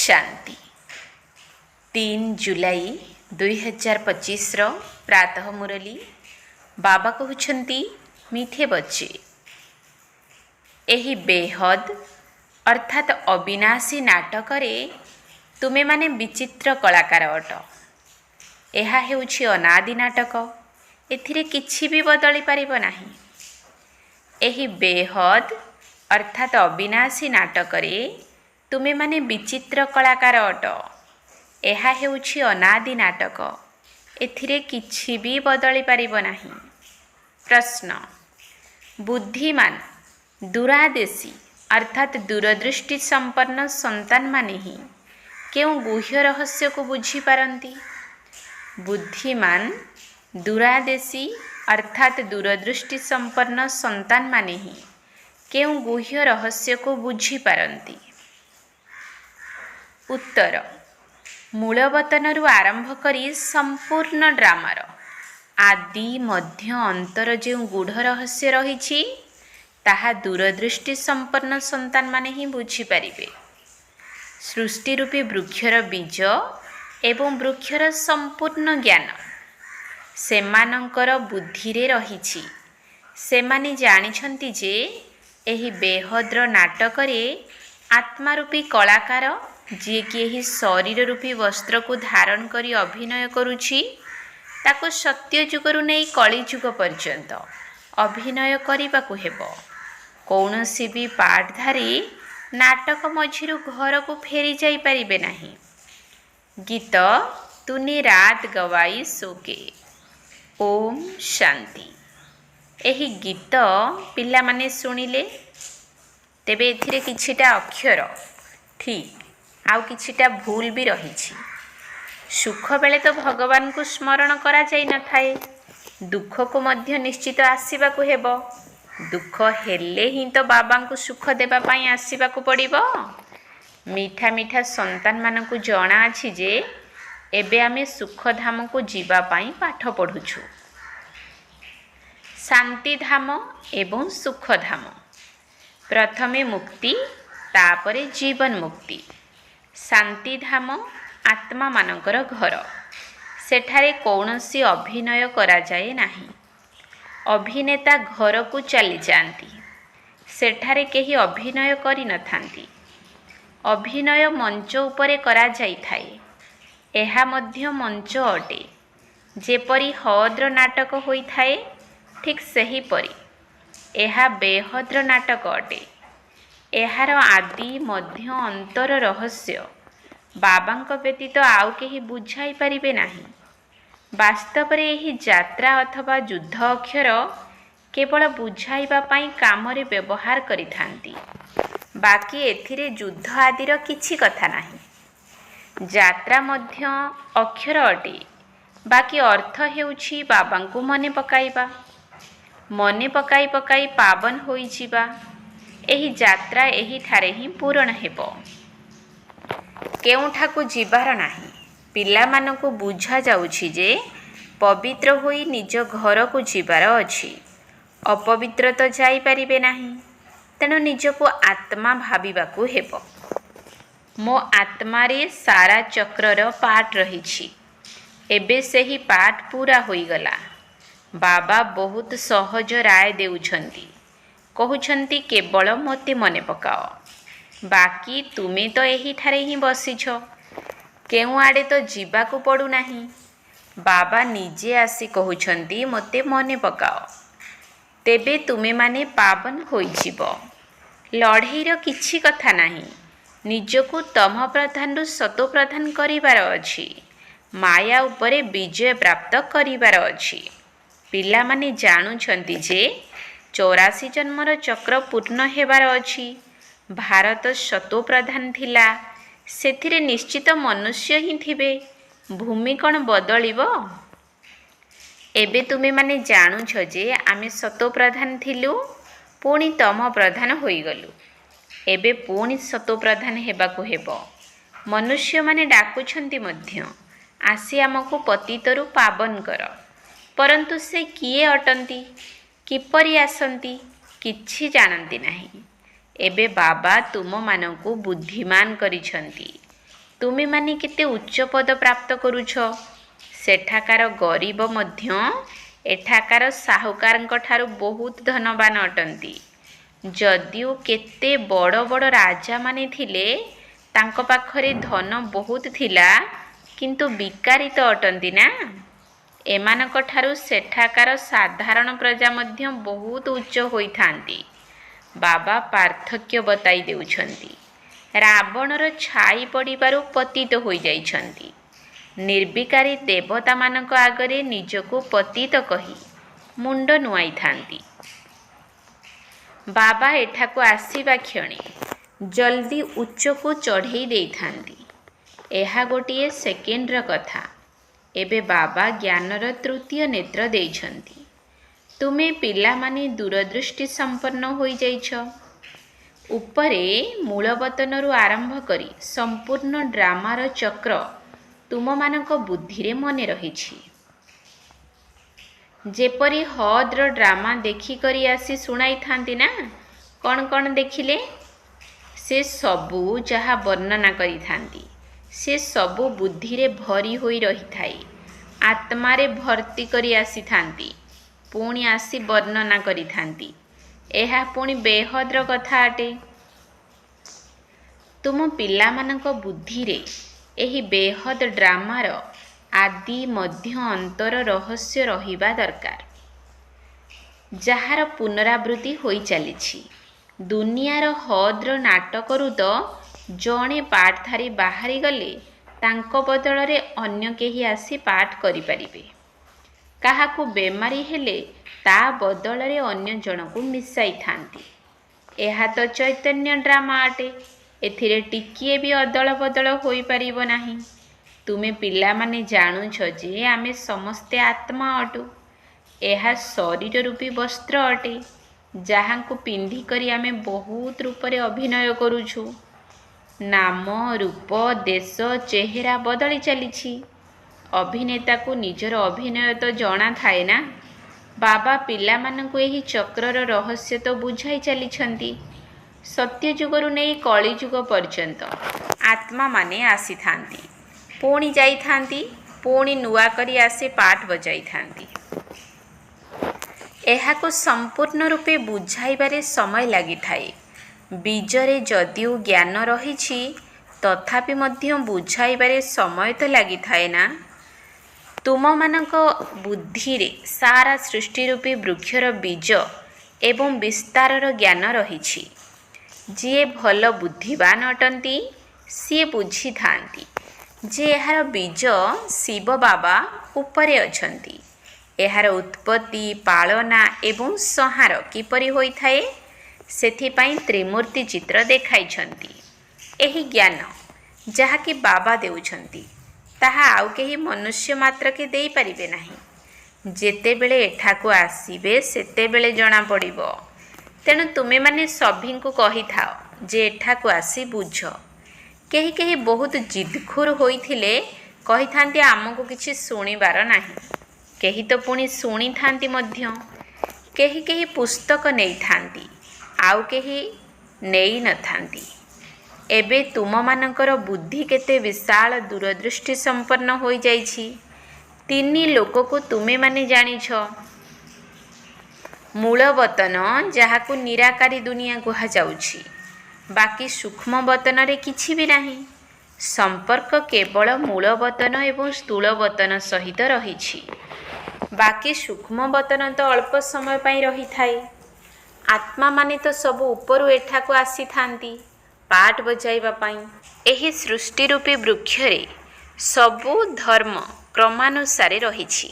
शांति 3 जुलाई 2025 प्रातः मुरली बाबा कहते मीठे बच्चे एही बेहद अर्थात अविनाशी नाटक तुमे माने विचित्र कलाकार अट। यह हेउछि अनादि नाटक, एथिरे किछि भी बदली पारिब नाही। एही बेहद अर्थात अविनाशी नाटक तुमे माने विचित्र कलाकार अट। यह हेउछि अनादि नाटक, एथिरे किछि भी बदली पारिब नाही। प्रश्न, बुद्धिमान दूरादेशी अर्थात दूरदृष्टि संपन्न संतान माने ही केउ गुह्य रहस्य को बुझी पारंती? बुद्धिमान दूरादेशी अर्थात दूरदृष्टि संपन्न संतान माने ही केउ गुह्य रहस्य को बुझी पारंती? उत्तर, मूलवतनरु आरंभ करी संपूर्ण ड्रामार आदि मध्य अंतर जो गूढ़ रहस्य रही ताहा दूरदृष्टि संपन्न संतान माने ही बुझी पारिबे। सृष्टि रूपी वृक्षर बीज एवं वृक्षर संपूर्ण ज्ञान सेमानंकर बुद्धिरे रहिछि। सेमाने जानिछंती जे एही बेहद्र नाटकरे आत्मारूपी कलाकार जी कि एही शरीर रूपी वस्त्र को धारण करी अभिनय करुछि ताको सत्य जुगरु नै कली जुग पर्यंत अभिनय करिबाकु हेबो। कौनसी भी पाठधारी नाटक मझिरु घर को फेरी जाई परिबे नाही। गीत तूने रात गवाई सोके। ओम शांति। एही गीत पिला माने सुनिले तेबे एथिरे किछिटा अक्षर ठीक आउ किछिटा भूल भी रहिछि। सुख बेले तो भगवान को स्मरण करा जाई न थाए, दुख को मध्य निश्चित आसीबा को हेबो। दुख हेले ही तो बाबा को सुख देबा पाई आसीबा को पड़िबो। मीठा मीठा संतान मान को जणा अछि जे एबे आमे सुख धाम को जीवा पाई पाठ पढुछु। शांति धाम एवं सुख धाम, प्रथमे मुक्ति तापरे जीवन मुक्ति। शांति धाम आत्मा मानकर घर, सेठारे कौनसी अभिनय करा जाए नाही। अभिनेता घर को चली जाती, सेठारे केही अभिनय करि न थांती। अभिनय मंच उपरे करा जाई थाए, एहा मध्य मंच अटे। जेपरि हद्र नाटक होई थाए ठीक सही परी एहा बेहद्र नाटक अटे। एहार आदि मध्य अंतर रहस्य बाबांक व्यतीत आउ केही बुझाई पारिबे नाही। वास्तव रे एही यात्रा अथवा युद्ध अक्षर केवल बुझाइबा पाई कामरे व्यवहार करिथांती, बाकी एथिरे युद्ध आदिर किछि कथा नाही। यात्रा मध्य अक्षर अटे, बाकी अर्थ हेउछि बाबांकु मने पकाइबा। मने पकाई पकाई पावन होई जिबा। एही यात्रा एही ठारे ही पूर्ण हेबो, केउठाकु जिबार नाही। पिला मानकु बुझा जाउछि जे पवित्र होई निज घर को जिबार अछि। अपवित्र तो जाई पारिबे नाही, तेणु निजको आत्मा भाबिबाकु हेबो। मो आत्मारे सारा चक्रर पाठ रहिछि, एबे सेही पाठ पूरा होई गला। बाबा बहुत सहज राय देउछंती, कहउछंती केवल मते मने पकाओ, बाकी तुमे तो एही ठारे ही बसिछ, केउ आडे तो जीवाकु पड़ू नाही। बाबा निजे आसी कहउछंती मते मने पकाओ, तेबे तुमे माने पावन होई जिवो। लढ़ईर किछि कथा नाही। निजको तम प्रधान रु सतो प्रधान करिबार अछि। माया उपरे विजय प्राप्त करिबार अछि। पिला माने जानुछंती जे 84 जन्मर चक्र पूर्ण हेबार अछि। भारत सतो प्रधान थिला, सेथिरे निश्चित मनुष्य ही थिबे। भूमि कौन बदलिबो? एबे तुमे माने जानुछ जे आमे सतो प्रधान थिलु, पुणी तम प्रधान होई गलु। एबे पुणी सतो प्रधान हेबाकु हेबो। मनुष्य माने डाकुछंती मध्य, आसी आमको पतितरु पावन कर, परंतु से किए अटंती, किपरि आसंती किछि जानती नाही। एबे बाबा तुम मानकु बुद्धिमान करिछंती। ତୁମେମାନେ କେତେ ଉଚ୍ଚ ପଦ ପ୍ରାପ୍ତ କରୁଛ। ସେଠାକାର ଗରିବ ମଧ୍ୟ ଏଠାକାର ସାହୁକାରଙ୍କ ଠାରୁ ବହୁତ ଧନବାନ ଅଟନ୍ତି। ଯଦିଓ କେତେ ବଡ଼ ବଡ଼ ରାଜାମାନେ ଥିଲେ, ତାଙ୍କ ପାଖରେ ଧନ ବହୁତ ଥିଲା, କିନ୍ତୁ ବିକାରିତ ଅଟନ୍ତି ନା। ଏମାନଙ୍କ ଠାରୁ ସେଠାକାର ସାଧାରଣ ପ୍ରଜା ମଧ୍ୟ ବହୁତ ଉଚ୍ଚ ହୋଇଥାନ୍ତି। ବାବା ପାର୍ଥକ୍ୟ ବତାଇ ଦେଉଛନ୍ତି। ରାବଣର ଛାଇ ପଡ଼ିବାରୁ ପତିତ ହୋଇଯାଇଛନ୍ତି। ନିର୍ବିକାରୀ ଦେବତାମାନଙ୍କ ଆଗରେ ନିଜକୁ ପତିତ କହି ମୁଣ୍ଡ ନୁଆଇଥାନ୍ତି। ବାବା ଏଠାକୁ ଆସିବା କ୍ଷଣି ଜଲ୍ଦି ଉଚ୍ଚକୁ ଚଢ଼େଇ ଦେଇଥାନ୍ତି। ଏହା ଗୋଟିଏ ସେକେଣ୍ଡର କଥା। ଏବେ ବାବା ଜ୍ଞାନର ତୃତୀୟ ନେତ୍ର ଦେଇଛନ୍ତି। ତୁମେ ପିଲାମାନେ ଦୂରଦୃଷ୍ଟି ସମ୍ପନ୍ନ ହୋଇଯାଇଛ। ଉପରେ ମୂଳବତନରୁ ଆରମ୍ଭ କରି ସମ୍ପୂର୍ଣ୍ଣ ଡ୍ରାମାର ଚକ୍ର ତୁମମାନଙ୍କ ବୁଦ୍ଧିରେ ମନେ ରହିଛି। ଯେପରି ହଦ୍ର ଡ୍ରାମା ଦେଖିକରି ଆସି ଶୁଣାଇଥାନ୍ତି ନା, କ'ଣ କ'ଣ ଦେଖିଲେ? ସେ ସବୁ ଯାହା ବର୍ଣ୍ଣନା କରିଥାନ୍ତି, ସେ ସବୁ ବୁଦ୍ଧିରେ ଭରି ହୋଇ ରହିଥାଏ। ଆତ୍ମାରେ ଭର୍ତ୍ତି କରି ଆସିଥାନ୍ତି, ପୁଣି ଆସି ବର୍ଣ୍ଣନା କରିଥାନ୍ତି। ଏହା ପୁଣି ବେହଦର କଥା ଅଟେ। ତୁମ ପିଲାମାନଙ୍କ ବୁଦ୍ଧିରେ ଏହି ବେହଦ ଡ୍ରାମାର ଆଦି ମଧ୍ୟ ଅନ୍ତର ରହସ୍ୟ ରହିବା ଦରକାର, ଯାହାର ପୁନରାବୃତ୍ତି ହୋଇ ଚାଲିଛି। ଦୁନିଆର ହଦ୍ର ନାଟକରୁ ତ ଜଣେ ପାଠଧାରୀ ବାହାରିଗଲେ, ତାଙ୍କ ବଦଳରେ ଅନ୍ୟ କେହି ଆସି ପାଠ କରିପାରିବେ। କାହାକୁ ବେମାରୀ ହେଲେ ତା ବଦଳରେ ଅନ୍ୟ ଜଣକୁ ମିଶାଇଥାନ୍ତି। ଏହା ତ ଚୈତନ୍ୟ ଡ୍ରାମା ଅଟେ। ଏଥିରେ ଟିକିଏ ବି ଅଦଳ ବଦଳ ହୋଇପାରିବ ନାହିଁ। ତୁମେ ପିଲାମାନେ ଜାଣୁଛ ଯେ ଆମେ ସମସ୍ତେ ଆତ୍ମା ଅଟୁ। ଏହା ଶରୀର ରୂପୀ ବସ୍ତ୍ର ଅଟେ, ଯାହାଙ୍କୁ ପିନ୍ଧିକରି ଆମେ ବହୁତ ରୂପରେ ଅଭିନୟ କରୁଛୁ। ନାମ, ରୂପ, ଦେଶ, ଚେହେରା ବଦଳି ଚାଲିଛି। ଅଭିନେତାକୁ ନିଜର ଅଭିନୟ ତ ଜଣାଥାଏ ନା। ବାବା ପିଲାମାନଙ୍କୁ ଏହି ଚକ୍ରର ରହସ୍ୟ ତ ବୁଝାଇ ଚାଲିଛନ୍ତି। ସତ୍ୟଯୁଗରୁ ନେଇ କଳିଯୁଗ ପର୍ଯ୍ୟନ୍ତ ଆତ୍ମାମାନେ ଆସିଥାନ୍ତି, ପୁଣି ଯାଇଥାନ୍ତି, ପୁଣି ନୂଆ କରି ଆସି ପାଠ ବଜାଇଥାନ୍ତି। ଏହାକୁ ସମ୍ପୂର୍ଣ୍ଣ ରୂପେ ବୁଝାଇବାରେ ସମୟ ଲାଗିଥାଏ। ବୀଜରେ ଯଦିଓ ଜ୍ଞାନ ରହିଛି, ତଥାପି ମଧ୍ୟ ବୁଝାଇବାରେ ସମୟ ତ ଲାଗିଥାଏ ନା। ତୁମମାନଙ୍କ ବୁଦ୍ଧିରେ ସାରା ସୃଷ୍ଟି ରୂପୀ ବୃକ୍ଷର ବୀଜ ଏବଂ ବିସ୍ତାରର ଜ୍ଞାନ ରହିଛି। ଯିଏ ଭଲ ବୁଦ୍ଧିବାନ ଅଟନ୍ତି, ସିଏ ବୁଝିଥାନ୍ତି ଯେ ଏହାର ବୀଜ ଶିବ ବାବା ଉପରେ ଅଛନ୍ତି। ଏହାର ଉତ୍ପତ୍ତି, ପାଳନା ଏବଂ ସଂହାର କିପରି ହୋଇଥାଏ, ସେଥିପାଇଁ ତ୍ରିମୂର୍ତ୍ତି ଚିତ୍ର ଦେଖାଇଛନ୍ତି। ଏହି ଜ୍ଞାନ ଯାହାକି ବାବା ଦେଉଛନ୍ତି, ତାହା ଆଉ କେହି ମନୁଷ୍ୟ ମାତ୍ରକେ ଦେଇପାରିବେ ନାହିଁ। ଯେତେବେଳେ ଏଠାକୁ ଆସିବେ, ସେତେବେଳେ ଜଣାପଡ଼ିବ। ତେଣୁ ତୁମେମାନେ ସଭିଙ୍କୁ କହିଥାଅ ଯେ ଏଠାକୁ ଆସି ବୁଝ। କେହି କେହି ବହୁତ ଜିଦ୍ଖୋର ହୋଇଥିଲେ କହିଥାନ୍ତି ଆମକୁ କିଛି ଶୁଣିବାର ନାହିଁ। କେହି ତ ପୁଣି ଶୁଣିଥାନ୍ତି ମଧ୍ୟ। କେହି କେହି ପୁସ୍ତକ ନେଇଥାନ୍ତି, ଆଉ କେହି ନେଇନଥାନ୍ତି। ଏବେ ତୁମମାନଙ୍କର ବୁଦ୍ଧି କେତେ ବିଶାଳ ଦୂରଦୃଷ୍ଟି ସମ୍ପନ୍ନ ହୋଇଯାଇଛି। 3 ଲୋକକୁ ତୁମେମାନେ ଜାଣିଛ। ମୂଳବତନ, ଯାହାକୁ ନିରାକାରୀ ଦୁନିଆ କୁହାଯାଉଛି। ବାକି ସୂକ୍ଷ୍ମ ବତନରେ କିଛି ବି ନାହିଁ। ସମ୍ପର୍କ କେବଳ ମୂଳବତନ ଏବଂ ସ୍ଥୂଳବତନ ସହିତ ରହିଛି। ବାକି ସୂକ୍ଷ୍ମ ବତନ ତ ଅଳ୍ପ ସମୟ ପାଇଁ ରହିଥାଏ। ଆତ୍ମାମାନେ ତ ସବୁ ଉପରୁ ଏଠାକୁ ଆସିଥାନ୍ତି ପାଠ ବଜାଇବା ପାଇଁ। ଏହି ସୃଷ୍ଟି ରୂପୀ ବୃକ୍ଷରେ ସବୁ ଧର୍ମ କ୍ରମାନୁସାରେ ରହିଛି।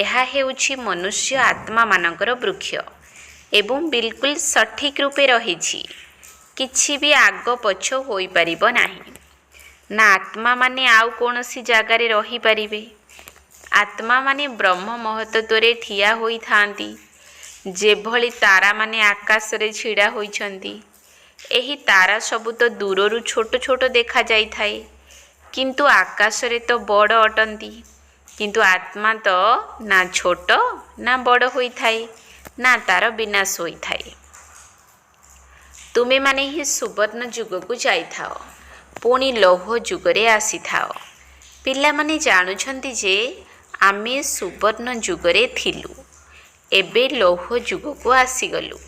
ଏହା ହେଉଛି ମନୁଷ୍ୟ ଆତ୍ମାମାନଙ୍କର ବୃକ୍ଷ ଏବଂ ବିଲକୁଲ ସଠିକ୍ ରୂପେ ରହିଛି। କିଛି ବି ଆଗ ପଛ ହୋଇପାରିବ ନାହିଁ। ନା ଆତ୍ମାମାନେ ଆଉ କୌଣସି ଜାଗାରେ ରହିପାରିବେ। ଆତ୍ମାମାନେ ବ୍ରହ୍ମ ମହତ୍ତତ୍ୱରେ ଠିଆ ହୋଇଥାନ୍ତି। ଯେଭଳି ତାରାମାନେ ଆକାଶରେ ଛିଡ଼ା ହୋଇଛନ୍ତି। ଏହି ତାରା ସବୁ ତ ଦୂରରୁ ଛୋଟ ଛୋଟ ଦେଖାଯାଇଥାଏ, କିନ୍ତୁ ଆକାଶରେ ତ ବଡ଼ ଅଟନ୍ତି। କିନ୍ତୁ ଆତ୍ମା ତ ନା ଛୋଟ ନା ବଡ଼ ହୋଇଥାଏ, ନା ତାର ବିନାଶ ହୋଇଥାଏ। ତୁମେମାନେ ହିଁ ସୁବର୍ଣ୍ଣ ଯୁଗକୁ ଯାଇଥାଅ। ପୁଣି ଲୌହ ଯୁଗରେ ଆସିଥାଅ। ପିଲାମାନେ ଜାଣୁଛନ୍ତି ଯେ ଆମେ ସୁବର୍ଣ୍ଣ ଯୁଗରେ ଥିଲୁ, ଏବେ ଲୌହ ଯୁଗକୁ ଆସିଗଲୁ।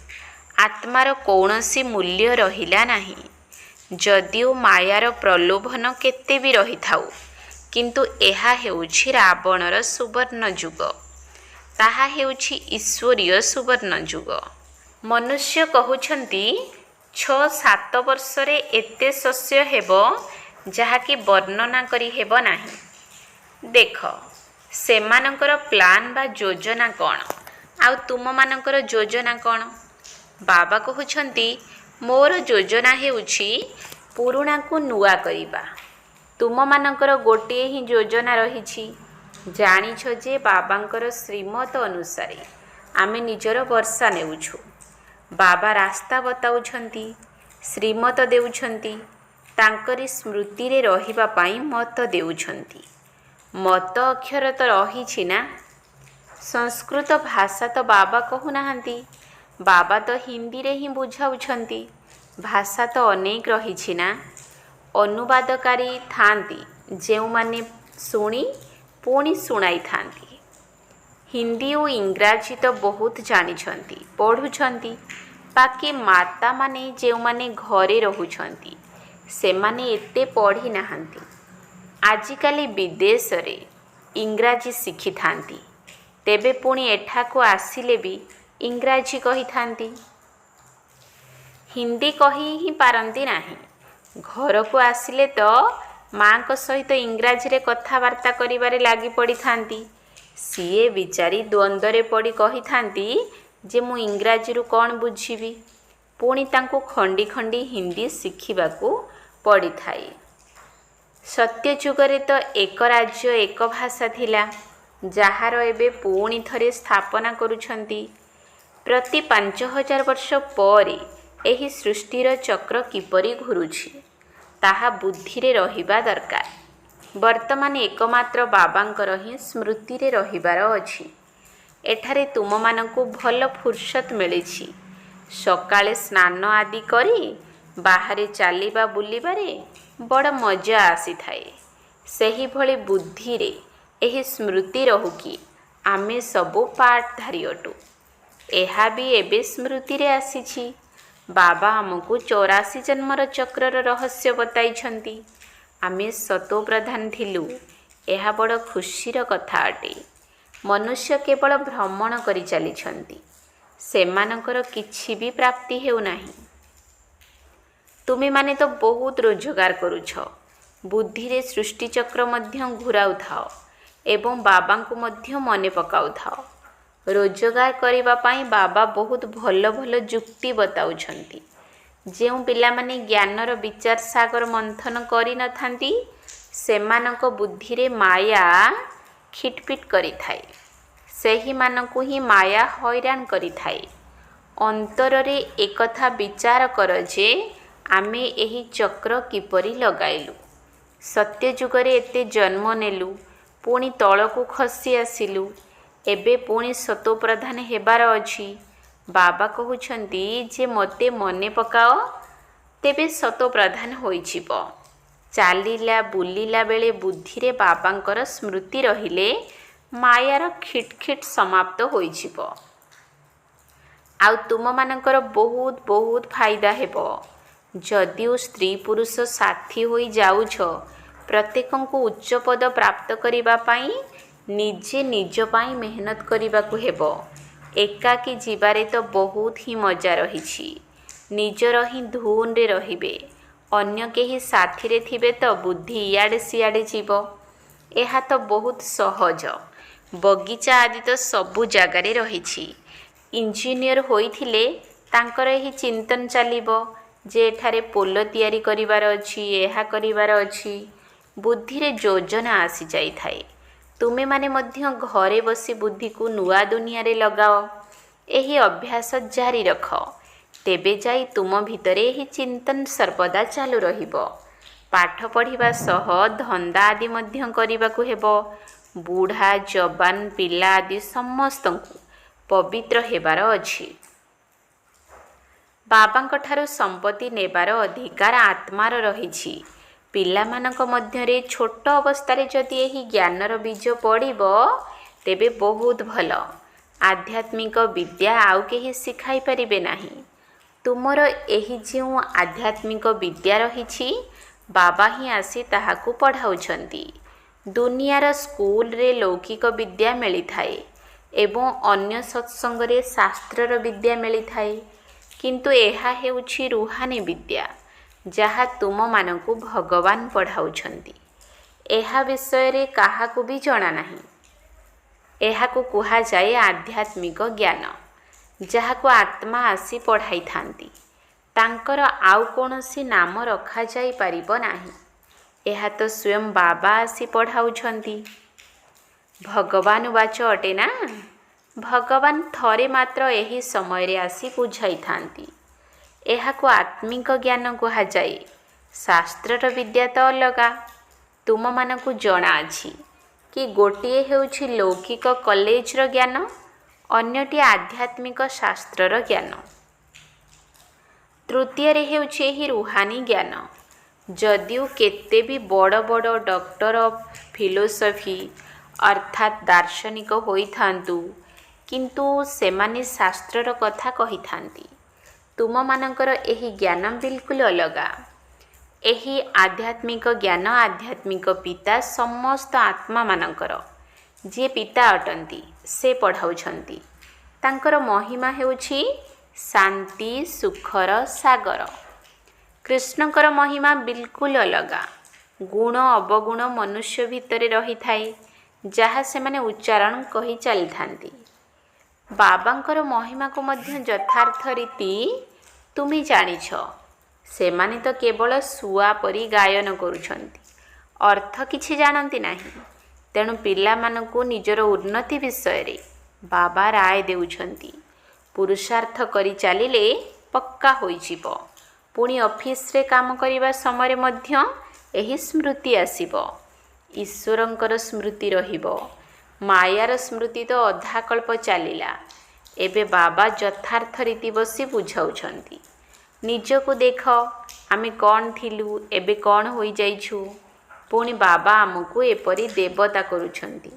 ଆତ୍ମାର କୌଣସି ମୂଲ୍ୟ ରହିଲା ନାହିଁ। ଯଦିଓ ମାୟାର ପ୍ରଲୋଭନ କେତେ ବି ରହିଥାଉ, କିନ୍ତୁ ଏହା ହେଉଛି ରାବଣର ସୁବର୍ଣ୍ଣ ଯୁଗ। ତାହା ହେଉଛି ଈଶ୍ୱରୀୟ ସୁବର୍ଣ୍ଣ ଯୁଗ। ମନୁଷ୍ୟ କହୁଛନ୍ତି 6-7 ବର୍ଷରେ ଏତେ ଶସ୍ୟ ହେବ ଯାହାକି ବର୍ଣ୍ଣନା କରି ହେବ ନାହିଁ। ଦେଖ, ସେମାନଙ୍କର ପ୍ଲାନ୍ ବା ଯୋଜନା କ'ଣ, ଆଉ ତୁମମାନଙ୍କର ଯୋଜନା କ'ଣ? ବାବା କହୁଛନ୍ତି ମୋର ଯୋଜନା ହେଉଛି ପୁରୁଣାକୁ ନୂଆ କରିବା। ତୁମମାନଙ୍କର ଗୋଟିଏ ହିଁ ଯୋଜନା ରହିଛି। ଜାଣିଛ ଯେ ବାବାଙ୍କର ଶ୍ରୀମତ ଅନୁସାରେ ଆମେ ନିଜର ବର୍ଷା ନେଉଛୁ। ବାବା ରାସ୍ତା ବତାଉଛନ୍ତି, ଶ୍ରୀମତ ଦେଉଛନ୍ତି, ତାଙ୍କରି ସ୍ମୃତିରେ ରହିବା ପାଇଁ ମତ ଦେଉଛନ୍ତି। ମତ ଅକ୍ଷର ତ ରହିଛି ନା। ସଂସ୍କୃତ ଭାଷା ତ ବାବା କହୁନାହାନ୍ତି, ବାବା ତ ହିନ୍ଦୀରେ ହିଁ ବୁଝାଉଛନ୍ତି। ଭାଷା ତ ଅନେକ ରହିଛି ନା। ଅନୁବାଦକାରୀ ଥାନ୍ତି ଯେଉଁମାନେ ଶୁଣି ପୁଣି ଶୁଣାଇଥାନ୍ତି। ହିନ୍ଦୀ ଓ ଇଂରାଜୀ ତ ବହୁତ ଜାଣିଛନ୍ତି, ପଢ଼ୁଛନ୍ତି। ବାକି ମାତାମାନେ ଯେଉଁମାନେ ଘରେ ରହୁଛନ୍ତି ସେମାନେ ଏତେ ପଢ଼ି ନାହାନ୍ତି। ଆଜିକାଲି ବିଦେଶରେ ଇଂରାଜୀ ଶିଖିଥାନ୍ତି, ତେବେ ପୁଣି ଏଠାକୁ ଆସିଲେ ବି ଇଂରାଜୀ କହିଥାନ୍ତି। ହିନ୍ଦୀ କହି ହିଁ ପାରନ୍ତି ନାହିଁ। ଘରକୁ ଆସିଲେ ତ ମାଙ୍କ ସହିତ ଇଂରାଜୀରେ କଥାବାର୍ତ୍ତା କରିବାରେ ଲାଗି ପଡ଼ିଥାନ୍ତି। ସିଏ ବିଚାରୀ ଦ୍ୱନ୍ଦ୍ୱରେ ପଡ଼ି କହିଥାନ୍ତି ଯେ ମୁଁ ଇଂରାଜୀରୁ କ'ଣ ବୁଝିବି। ପୁଣି ତାଙ୍କୁ ଖଣ୍ଡି ଖଣ୍ଡି ହିନ୍ଦୀ ଶିଖିବାକୁ ପଡ଼ିଥାଏ। ସତ୍ୟଯୁଗରେ ତ ଏକ ରାଜ୍ୟ ଏକ ଭାଷା ଥିଲା, ଯାହାର ଏବେ ପୁଣି ଥରେ ସ୍ଥାପନା କରୁଛନ୍ତି। ପ୍ରତି 5000 ବର୍ଷ ପରେ ଏହି ସୃଷ୍ଟିର ଚକ୍ର କିପରି ଘୁରୁଛି ତାହା ବୁଦ୍ଧିରେ ରହିବା ଦରକାର। ବର୍ତ୍ତମାନ ଏକମାତ୍ର ବାବାଙ୍କର ହିଁ ସ୍ମୃତିରେ ରହିବାର ଅଛି। ଏଠାରେ ତୁମମାନଙ୍କୁ ଭଲ ଫୁର୍ସତ ମିଳିଛି। ସକାଳେ ସ୍ନାନ ଆଦି କରି ବାହାରେ ଚାଲିବା ବୁଲିବାରେ ବଡ଼ ମଜା ଆସିଥାଏ। ସେହିଭଳି ବୁଦ୍ଧିରେ ଏହି ସ୍ମୃତି ରହୁ କି ଆମେ ସବୁ ପାଠଧାରୀ ଅଟୁ। ଏହା ବି ଏବେ ସ୍ମୃତିରେ ଆସିଛି। ବାବା ଆମକୁ 84 ଜନ୍ମର ଚକ୍ରର ରହସ୍ୟ ବତାଇଛନ୍ତି। ଆମେ ସତୋପ୍ରଧାନ ଥିଲୁ, ଏହା ବଡ଼ ଖୁସିର କଥା ଅଟେ। ମନୁଷ୍ୟ କେବଳ ଭ୍ରମଣ କରି ଚାଲିଛନ୍ତି, ସେମାନଙ୍କର କିଛି ବି ପ୍ରାପ୍ତି ହେଉନାହିଁ। ତୁମେମାନେ ତ ବହୁତ ରୋଜଗାର କରୁଛ। ବୁଦ୍ଧିରେ ସୃଷ୍ଟିଚକ୍ର ମଧ୍ୟ ଘୁରାଉଥାଅ ଏବଂ ବାବାଙ୍କୁ ମଧ୍ୟ ମନେ ପକାଉଥାଅ। ରୋଜଗାର କରିବା ପାଇଁ ବାବା ବହୁତ ଭଲ ଭଲ ଯୁକ୍ତି ବତାଉଛନ୍ତି। ଯେଉଁ ପିଲାମାନେ ଜ୍ଞାନର ବିଚାର ସାଗର ମନ୍ଥନ କରିନଥାନ୍ତି, ସେମାନଙ୍କ ବୁଦ୍ଧିରେ ମାୟା ଖିଟପିଟ କରିଥାଏ। ସେହିମାନଙ୍କୁ ହିଁ ମାୟା ହଇରାଣ କରିଥାଏ। ଅନ୍ତରରେ ଏକଥା ବିଚାର କର ଯେ ଆମେ ଏହି ଚକ୍ର କିପରି ଲଗାଇଲୁ। ସତ୍ୟଯୁଗରେ ଏତେ ଜନ୍ମ ନେଲୁ, ପୁଣି ତଳକୁ ଖସି ଆସିଲୁ, ଏବେ ପୁଣି ସତୋପ୍ରଧାନ ହେବାର ଅଛି। ବାବା କହୁଛନ୍ତି ଯେ ମୋତେ ମନେ ପକାଅ, ତେବେ ସତୋପ୍ରଧାନ ହୋଇଯିବ। ଚାଲିଲା ବୁଲିଲା ବେଳେ ବୁଦ୍ଧିରେ ବାବାଙ୍କର ସ୍ମୃତି ରହିଲେ ମାୟାର ଖିଟଖିଟ ସମାପ୍ତ ହୋଇଯିବ। ଆଉ ତୁମମାନଙ୍କର ବହୁତ ବହୁତ ଫାଇଦା ହେବ। ଯଦିଓ ସ୍ତ୍ରୀ ପୁରୁଷ ସାଥୀ ହୋଇ ଯାଉଛ, ପ୍ରତ୍ୟେକଙ୍କୁ ଉଚ୍ଚ ପଦ ପ୍ରାପ୍ତ କରିବା ପାଇଁ ନିଜେ ନିଜ ପାଇଁ ମେହନତ କରିବାକୁ ହେବ। ଏକାକୀ ଯିବାରେ ତ ବହୁତ ହିଁ ମଜା ରହିଛି। ନିଜର ହିଁ ଧୁନରେ ରହିବେ। ଅନ୍ୟ କେହି ସାଥିରେ ଥିବେ ତ ବୁଦ୍ଧି ଇଆଡ଼େ ସିଆଡ଼େ ଯିବ। ଏହା ତ ବହୁତ ସହଜ। ବଗିଚା ଆଦି ତ ସବୁ ଜାଗାରେ ରହିଛି। ଇଞ୍ଜିନିୟର ହୋଇଥିଲେ ତାଙ୍କର ଏହି ଚିନ୍ତନ ଚାଲିବ ଯେ ଏଠାରେ ପୋଲ ତିଆରି କରିବାର ଅଛି, ଏହା କରିବାର ଅଛି। ବୁଦ୍ଧିରେ ଯୋଜନା ଆସିଯାଇଥାଏ। ତୁମେମାନେ ମଧ୍ୟ ଘରେ ବସି ବୁଦ୍ଧିକୁ ନୂଆ ଦୁନିଆରେ ଲଗାଅ। ଏହି ଅଭ୍ୟାସ ଜାରି ରଖ। ତେବେ ଯାଇ ତୁମ ଭିତରେ ଏହି ଚିନ୍ତନ ସର୍ବଦା ଚାଲୁ ରହିବ। ପାଠ ପଢ଼ିବା ସହ ଧନ୍ଦା ଆଦି ମଧ୍ୟ କରିବାକୁ ହେବ। ବୁଢ଼ା ଯବାନ ପିଲା ଆଦି ସମସ୍ତଙ୍କୁ ପବିତ୍ର ହେବାର ଅଛି। ବାବାଙ୍କ ଠାରୁ ସମ୍ପତ୍ତି ନେବାର ଅଧିକାର ଆତ୍ମାର ରହିଛି। ପିଲାମାନଙ୍କ ମଧ୍ୟରେ ଛୋଟ ଅବସ୍ଥାରେ ଯଦି ଏହି ଜ୍ଞାନର ବୀଜ ପଡ଼ିବ ତେବେ ବହୁତ ଭଲ। ଆଧ୍ୟାତ୍ମିକ ବିଦ୍ୟା ଆଉ କେହି ଶିଖାଇ ପାରିବେ ନାହିଁ। ତୁମର ଏହି ଯେଉଁ ଆଧ୍ୟାତ୍ମିକ ବିଦ୍ୟା ରହିଛି ବାବା ହିଁ ଆସି ତାହାକୁ ପଢ଼ାଉଛନ୍ତି। ଦୁନିଆର ସ୍କୁଲରେ ଲୌକିକ ବିଦ୍ୟା ମିଳିଥାଏ ଏବଂ ଅନ୍ୟ ସତ୍ସଙ୍ଗରେ ଶାସ୍ତ୍ରର ବିଦ୍ୟା ମିଳିଥାଏ, କିନ୍ତୁ ଏହା ହେଉଛି ରୁହାନୀ ବିଦ୍ୟା ଯାହା ତୁମମାନଙ୍କୁ ଭଗବାନ ପଢ଼ାଉଛନ୍ତି। ଏହା ବିଷୟରେ କାହାକୁ ବି ଜଣା ନାହିଁ। ଏହାକୁ କୁହାଯାଏ ଆଧ୍ୟାତ୍ମିକ ଜ୍ଞାନ, ଯାହାକୁ ଆତ୍ମା ଆସି ପଢ଼ାଇଥାନ୍ତି। ତାଙ୍କର ଆଉ କୌଣସି ନାମ ରଖାଯାଇପାରିବ ନାହିଁ। ଏହା ତ ସ୍ୱୟଂ ବାବା ଆସି ପଢ଼ାଉଛନ୍ତି। ଭଗବାନ ବାଚ ଅଟେ ନା। ଭଗବାନ ଥରେ ମାତ୍ର ଏହି ସମୟରେ ଆସି ବୁଝାଇଥାନ୍ତି। ଏହାକୁ ଆତ୍ମିକ ଜ୍ଞାନ କୁହାଯାଏ। ଶାସ୍ତ୍ରର ବିଦ୍ୟା ତ ଅଲଗା। ତୁମମାନଙ୍କୁ ଜଣାଅଛି କି ଗୋଟିଏ ହେଉଛି ଲୌକିକ କଲେଜର ଜ୍ଞାନ, ଅନ୍ୟଟି ଆଧ୍ୟାତ୍ମିକ ଶାସ୍ତ୍ରର ଜ୍ଞାନ। ତୃତୀୟରେ ହେଉଛି ଏହି ରୁହାନୀ ଜ୍ଞାନ। ଯଦିଓ କେତେ ବି ବଡ଼ ବଡ଼ ଡକ୍ଟର ଅଫ୍ ଫିଲୋସଫି ଅର୍ଥାତ୍ ଦାର୍ଶନିକ ହୋଇଥାନ୍ତୁ, କିନ୍ତୁ ସେମାନେ ଶାସ୍ତ୍ରର କଥା କହିଥାନ୍ତି। ତୁମମାନଙ୍କର ଏହି ଜ୍ଞାନ ବିଲକୁଲ ଅଲଗା। ଏହି ଆଧ୍ୟାତ୍ମିକ ଜ୍ଞାନ ଆଧ୍ୟାତ୍ମିକ ପିତା ସମସ୍ତ ଆତ୍ମାମାନଙ୍କର, ଯିଏ ପିତା ଅଟନ୍ତି, ସେ ପଢ଼ାଉଛନ୍ତି। ତାଙ୍କର ମହିମା ହେଉଛି ଶାନ୍ତି ସୁଖର ସାଗର। କୃଷ୍ଣଙ୍କର ମହିମା ବିଲକୁଲ ଅଲଗା। ଗୁଣ ଅବଗୁଣ ମନୁଷ୍ୟ ଭିତରେ ରହିଥାଏ, ଯାହା ସେମାନେ ଉଚ୍ଚାରଣ କହି ଚାଲିଥାନ୍ତି। ବାବାଙ୍କର ମହିମାକୁ ମଧ୍ୟ ଯଥାର୍ଥ ରୀତି ତୁମେ ଜାଣିଛ। ସେମାନେ ତ କେବଳ ଶୁଆ ପରି ଗାୟନ କରୁଛନ୍ତି, ଅର୍ଥ କିଛି ଜାଣନ୍ତି ନାହିଁ। ତେଣୁ ପିଲାମାନଙ୍କୁ ନିଜର ଉନ୍ନତି ବିଷୟରେ ବାବା ରାୟ ଦେଉଛନ୍ତି। ପୁରୁଷାର୍ଥ କରି ଚାଲିଲେ ପକ୍କା ହୋଇଯିବ। ପୁଣି ଅଫିସରେ କାମ କରିବା ସମୟରେ ମଧ୍ୟ ଏହି ସ୍ମୃତି ଆସିବ। ଈଶ୍ୱରଙ୍କର ସ୍ମୃତି ରହିବ। ମାୟାର ସ୍ମୃତି ତ ଅଧା କଳ୍ପ ଚାଲିଲା। ଏବେ ବାବା ଯଥାର୍ଥ ରୀତି ବସି ବୁଝାଉଛନ୍ତି। ନିଜକୁ ଦେଖ, ଆମେ କ'ଣ ଥିଲୁ, ଏବେ କ'ଣ ହୋଇଯାଇଛୁ। ପୁଣି ବାବା ଆମକୁ ଏପରି ଦେବତା କରୁଛନ୍ତି।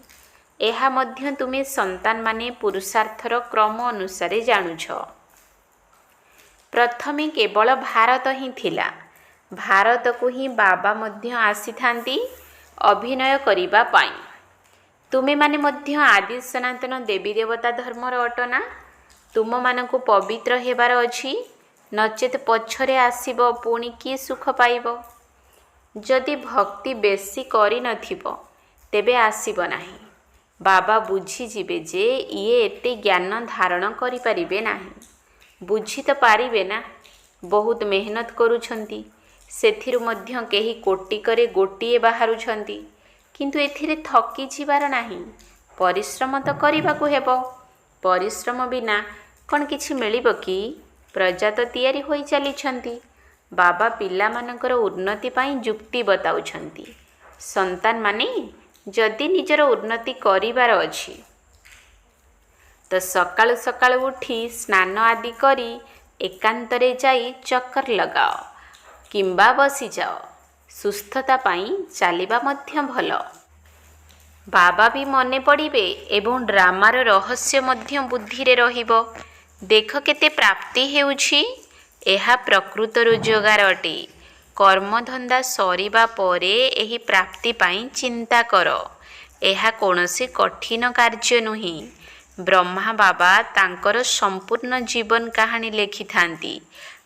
ଏହା ମଧ୍ୟ ତୁମେ ସନ୍ତାନମାନେ ପୁରୁଷାର୍ଥର କ୍ରମ ଅନୁସାରେ ଜାଣୁଛ। ପ୍ରଥମେ କେବଳ ଭାରତ ହିଁ ଥିଲା। ଭାରତକୁ ହିଁ ବାବା ମଧ୍ୟ ଆସିଥାନ୍ତି ଅଭିନୟ କରିବା ପାଇଁ। ତୁମେମାନେ ମଧ୍ୟ ଆଦି ସନାତନ ଦେବୀ ଦେବତା ଧର୍ମର ଅଟନା। ତୁମମାନଙ୍କୁ ପବିତ୍ର ହେବାର ଅଛି, ନଚେତ୍ ପଛରେ ଆସିବ ପୁଣି କି ସୁଖ ପାଇବ। ଯଦି ଭକ୍ତି ବେଶୀ କରିନଥିବ ତେବେ ଆସିବ ନାହିଁ। ବାବା ବୁଝିଯିବେ ଯେ ଇଏ ଏତେ ଜ୍ଞାନ ଧାରଣ କରିପାରିବେ ନାହିଁ। ବୁଝି ତ ପାରିବେ ନା, ବହୁତ ମେହନତ କରୁଛନ୍ତି। ସେଥିରୁ ମଧ୍ୟ କେହି କୋଟିକରେ ଗୋଟିଏ ବାହାରୁଛନ୍ତି, କିନ୍ତୁ ଏଥିରେ ଥକି ଯିବାର ନାହିଁ। ପରିଶ୍ରମ ତ କରିବାକୁ ହେବ। ପରିଶ୍ରମ ବିନା କ'ଣ କିଛି ମିଳିବ କି? ପ୍ରଜା ତ ତିଆରି ହୋଇ ଚାଲିଛନ୍ତି। ବାବା ପିଲାମାନଙ୍କର ଉନ୍ନତି ପାଇଁ ଯୁକ୍ତି ବତାଉଛନ୍ତି। ସନ୍ତାନମାନେ ଯଦି ନିଜର ଉନ୍ନତି କରିବାର ଅଛି ତ ସକାଳୁ ସକାଳୁ ଉଠି ସ୍ନାନ ଆଦି କରି ଏକାନ୍ତରେ ଯାଇ ଚକ୍କର ଲଗାଅ କିମ୍ବା ବସିଯାଅ। ସୁସ୍ଥତା ପାଇଁ ଚାଲିବା ମଧ୍ୟ ଭଲ। ବାବା ବି ମନେ ପଡ଼ିବେ ଏବଂ ଡ୍ରାମାର ରହସ୍ୟ ମଧ୍ୟ ବୁଦ୍ଧିରେ ରହିବ। ଦେଖ କେତେ ପ୍ରାପ୍ତି ହେଉଛି। ଏହା ପ୍ରକୃତ ରୋଜଗାର ଅଟେ। କର୍ମଧନ୍ଦା ସରିବା ପରେ ଏହି ପ୍ରାପ୍ତି ପାଇଁ ଚିନ୍ତା କର। ଏହା କୌଣସି କଠିନ କାର୍ଯ୍ୟ ନୁହେଁ। ବ୍ରହ୍ମା ବାବା ତାଙ୍କର ସମ୍ପୂର୍ଣ୍ଣ ଜୀବନ କାହାଣୀ ଲେଖିଥାନ୍ତି।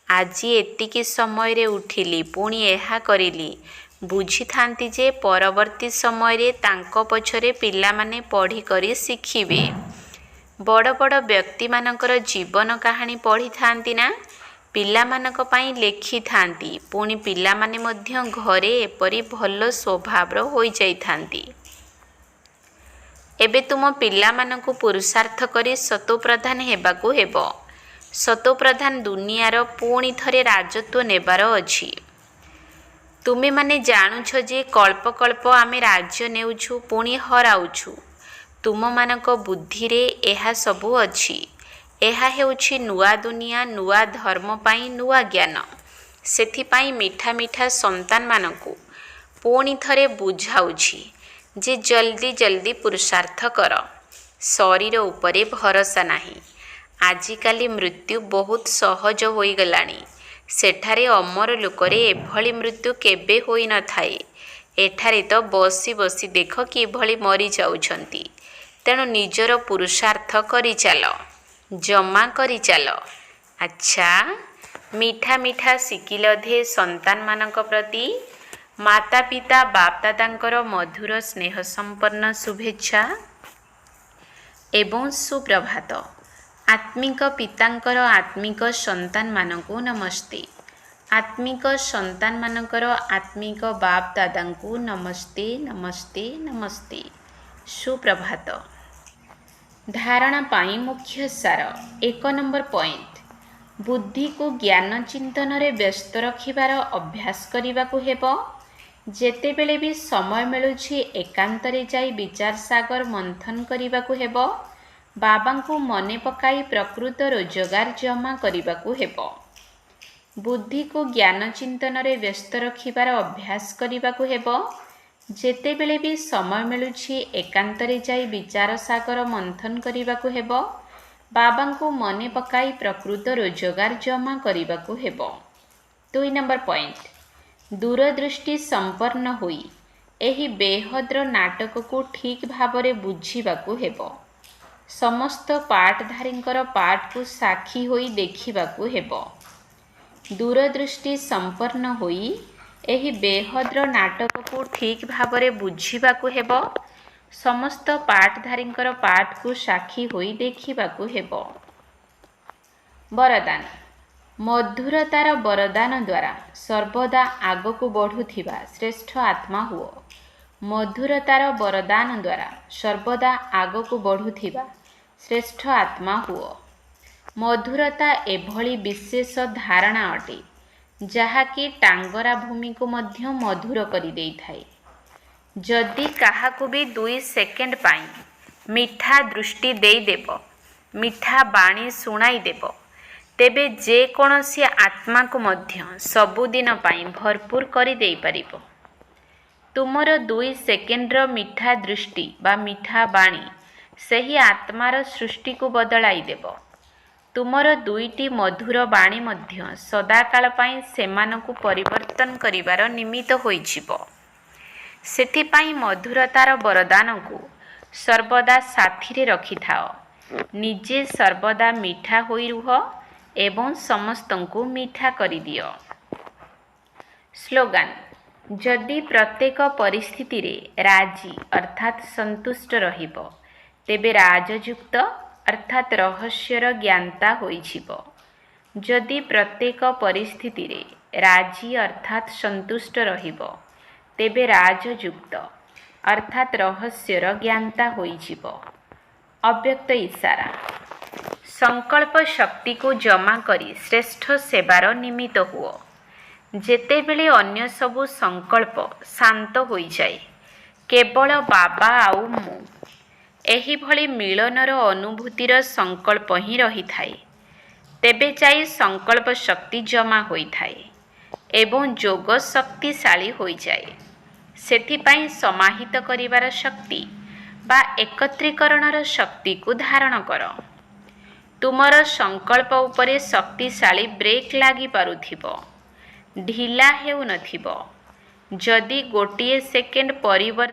ଆଜି ଏତିକି ସମୟରେ ଉଠିଲି, ପୁଣି ଏହା କରିଲି। ବୁଝିଥାନ୍ତି ଯେ ପରବର୍ତ୍ତୀ ସମୟରେ ତାଙ୍କ ପଛରେ ପିଲାମାନେ ପଢ଼ିକରି ଶିଖିବେ। ବଡ଼ ବଡ଼ ବ୍ୟକ୍ତିମାନଙ୍କର ଜୀବନ କାହାଣୀ ପଢ଼ିଥାନ୍ତି ନା, ପିଲାମାନଙ୍କ ପାଇଁ ଲେଖିଥାନ୍ତି। ପୁଣି ପିଲାମାନେ ମଧ୍ୟ ଘରେ ଏପରି ଭଲ ସ୍ୱଭାବର ହୋଇଯାଇଥାନ୍ତି। ଏବେ ତୁମ ପିଲାମାନଙ୍କୁ ପୁରୁଷାର୍ଥ କରି ସତୋପ୍ରଧାନ ହେବାକୁ ହେବ। ସତୋପ୍ରଧାନ ଦୁନିଆର ପୁଣି ଥରେ ରାଜତ୍ୱ ନେବାର ଅଛି। ତୁମେମାନେ ଜାଣୁଛ ଯେ କଳ୍ପ କଳ୍ପ ଆମେ ରାଜ୍ୟ ନେଉଛୁ ପୁଣି ହରାଉଛୁ। ତୁମମାନଙ୍କ ବୁଦ୍ଧିରେ ଏହା ସବୁ ଅଛି। ଏହା ହେଉଛି ନୂଆ ଦୁନିଆ, ନୂଆ ଧର୍ମ ପାଇଁ ନୂଆ ଜ୍ଞାନ। ସେଥିପାଇଁ ମିଠା ମିଠା ସନ୍ତାନମାନଙ୍କୁ ପୁଣି ଥରେ ବୁଝାଉଛି ଯେ ଜଲ୍ଦି ଜଲ୍ଦି ପୁରୁଷାର୍ଥ କର। ଶରୀର ଉପରେ ଭରସା ନାହିଁ। ଆଜିକାଲି ମୃତ୍ୟୁ ବହୁତ ସହଜ ହୋଇଗଲାଣି। ସେଠାରେ ଅମର ଲୋକରେ ଏଭଳି ମୃତ୍ୟୁ କେବେ ହୋଇନଥାଏ। ଏଠାରେ ତ ବସି ବସି ଦେଖ କିଭଳି ମରିଯାଉଛନ୍ତି। ତେଣୁ ନିଜର ପୁରୁଷାର୍ଥ କରିଚାଲ, ଜମା କରିଚାଲ। ଆଚ୍ଛା, ମିଠା ମିଠା ଶିଖିଲ ଧେ ସନ୍ତାନମାନଙ୍କ ପ୍ରତି ମାତା ପିତା ବାପଦାଦାଙ୍କର ମଧୁର ସ୍ନେହ ସମ୍ପନ୍ନ ଶୁଭେଚ୍ଛା ଏବଂ ସୁପ୍ରଭାତ। ଆତ୍ମିକ ପିତାଙ୍କର ଆତ୍ମିକ ସନ୍ତାନମାନଙ୍କୁ ନମସ୍ତେ। ଆତ୍ମିକ ସନ୍ତାନମାନଙ୍କର ଆତ୍ମିକ ବାପଦାଦାଙ୍କୁ ନମସ୍ତେ ନମସ୍ତେ ନମସ୍ତେ। ସୁପ୍ରଭାତ। ଧାରଣା ପାଇଁ ମୁଖ୍ୟ ସାର। 1 ନମ୍ବର ପଏଣ୍ଟ, ବୁଦ୍ଧିକୁ ଜ୍ଞାନ ଚିନ୍ତନରେ ବ୍ୟସ୍ତ ରଖିବାର ଅଭ୍ୟାସ କରିବାକୁ ହେବ। ଯେତେବେଳେ ବି ସମୟ ମିଳୁଛି ଏକାନ୍ତରେ ଯାଇ ବିଚାର ସାଗର ମନ୍ଥନ କରିବାକୁ ହେବ। ବାବାଙ୍କୁ ମନେ ପକାଇ ପ୍ରକୃତ ରୋଜଗାର ଜମା କରିବାକୁ ହେବ। ବୁଦ୍ଧିକୁ ଜ୍ଞାନ ଚିନ୍ତନରେ ବ୍ୟସ୍ତ ରଖିବାର ଅଭ୍ୟାସ କରିବାକୁ ହେବ। ଯେତେବେଳେ ବି ସମୟ ମିଳୁଛି ଏକାନ୍ତରେ ଯାଇ ବିଚାର ସାଗର ମନ୍ଥନ କରିବାକୁ ହେବ। ବାବାଙ୍କୁ ମନେ ପକାଇ ପ୍ରକୃତ ରୋଜଗାର ଜମା କରିବାକୁ ହେବ। 2 ନମ୍ବର ପଏଣ୍ଟ, ଦୂରଦୃଷ୍ଟି ସମ୍ପନ୍ନ ହୋଇ ଏହି ବେହଦ୍ର ନାଟକକୁ ଠିକ୍ ଭାବରେ ବୁଝିବାକୁ ହେବ। ସମସ୍ତ ପାଠଧାରୀଙ୍କର ପାଠକୁ ସାକ୍ଷୀ ହୋଇ ଦେଖିବାକୁ ହେବ। ଦୂରଦୃଷ୍ଟି ସମ୍ପନ୍ନ ହୋଇ ଏହି ବେହଦ୍ର ନାଟକକୁ ଠିକ୍ ଭାବରେ ବୁଝିବାକୁ ହେବ। ସମସ୍ତ ପାଠଧାରୀଙ୍କର ପାଠକୁ ସାକ୍ଷୀ ହୋଇ ଦେଖିବାକୁ ହେବ। ବରଦାନ। ମଧୁରତାର ବରଦାନ ଦ୍ୱାରା ସର୍ବଦା ଆଗକୁ ବଢ଼ୁଥିବା ଶ୍ରେଷ୍ଠ ଆତ୍ମା ହୁଅ। ମଧୁରତାର ବରଦାନ ଦ୍ୱାରା ସର୍ବଦା ଆଗକୁ ବଢ଼ୁଥିବା ଶ୍ରେଷ୍ଠ ଆତ୍ମା ହୁଅ। ମଧୁରତା ଏଭଳି ବିଶେଷ ଧାରଣା ଅଟେ ଯାହାକି ଟାଙ୍ଗରା ଭୂମିକୁ ମଧ୍ୟ ମଧୁର କରିଦେଇଥାଏ। ଯଦି କାହାକୁ ବି 2 ସେକେଣ୍ଡ ପାଇଁ ମିଠା ଦୃଷ୍ଟି ଦେଇଦେବ, ମିଠା ବାଣୀ ଶୁଣାଇଦେବ, ତେବେ ଯେକୌଣସି ଆତ୍ମାକୁ ମଧ୍ୟ ସବୁଦିନ ପାଇଁ ଭରପୁର କରିଦେଇପାରିବ। ତୁମର 2 ସେକେଣ୍ଡର ମିଠା ଦୃଷ୍ଟି ବା ମିଠା ବାଣୀ ସେହି ଆତ୍ମାର ସୃଷ୍ଟିକୁ ବଦଳାଇ ଦେବ। ତୁମର 2ଟି ମଧୁର ବାଣୀ ମଧ୍ୟ ସଦାକାଳ ପାଇଁ ସେମାନଙ୍କୁ ପରିବର୍ତ୍ତନ କରିବାର ନିମିତ୍ତ ହୋଇଯିବ। ସେଥିପାଇଁ ମଧୁରତାର ବରଦାନକୁ ସର୍ବଦା ସାଥିରେ ରଖିଥାଅ। ନିଜେ ସର୍ବଦା ମିଠା ହୋଇ ରୁହ ଏବଂ ସମସ୍ତଙ୍କୁ ମିଠା କରିଦିଅ। ସ୍ଲୋଗାନ। ଯଦି ପ୍ରତ୍ୟେକ ପରିସ୍ଥିତିରେ ରାଜି ଅର୍ଥାତ୍ ସନ୍ତୁଷ୍ଟ ରହିବ, ତେବେ ରାଜଯୁକ୍ତ ଅର୍ଥାତ୍ ରହସ୍ୟର ଜ୍ଞାତା ହୋଇଯିବ। ଯଦି ପ୍ରତ୍ୟେକ ପରିସ୍ଥିତିରେ ରାଜି ଅର୍ଥାତ୍ ସନ୍ତୁଷ୍ଟ ରହିବ, ତେବେ ରାଜଯୁକ୍ତ ଅର୍ଥାତ୍ ରହସ୍ୟର ଜ୍ଞାତା ହୋଇଯିବ। ଅବ୍ୟକ୍ତ ଇସାରା। ସଂକଳ୍ପ ଶକ୍ତିକୁ ଜମା କରି ଶ୍ରେଷ୍ଠ ସେବାର ନିମିତ୍ତ ହୁଅ। ଯେତେବେଳେ ଅନ୍ୟ ସବୁ ସଂକଳ୍ପ ଶାନ୍ତ ହୋଇଯାଏ, କେବଳ ବାବା ଆଉ ମୁଁ, ଏହିଭଳି ମିଳନର ଅନୁଭୂତିର ସଂକଳ୍ପ ହିଁ ରହିଥାଏ, ତେବେ ଯାଇ ସଂକଳ୍ପ ଶକ୍ତି ଜମା ହୋଇଥାଏ ଏବଂ ଯୋଗ ଶକ୍ତିଶାଳୀ ହୋଇଯାଏ। ସେଥିପାଇଁ ସମାହିତ କରିବାର ଶକ୍ତି ବା ଏକତ୍ରୀକରଣର ଶକ୍ତିକୁ ଧାରଣ କର। ତୁମର ସଂକଳ୍ପ ଉପରେ ଶକ୍ତିଶାଳୀ ବ୍ରେକ୍ ଲାଗିପାରୁଥିବ, ଢିଲା ହେଉନଥିବ। ଯଦି ଗୋଟିଏ ସେକେଣ୍ଡ ପରିବର୍ତ୍ତନ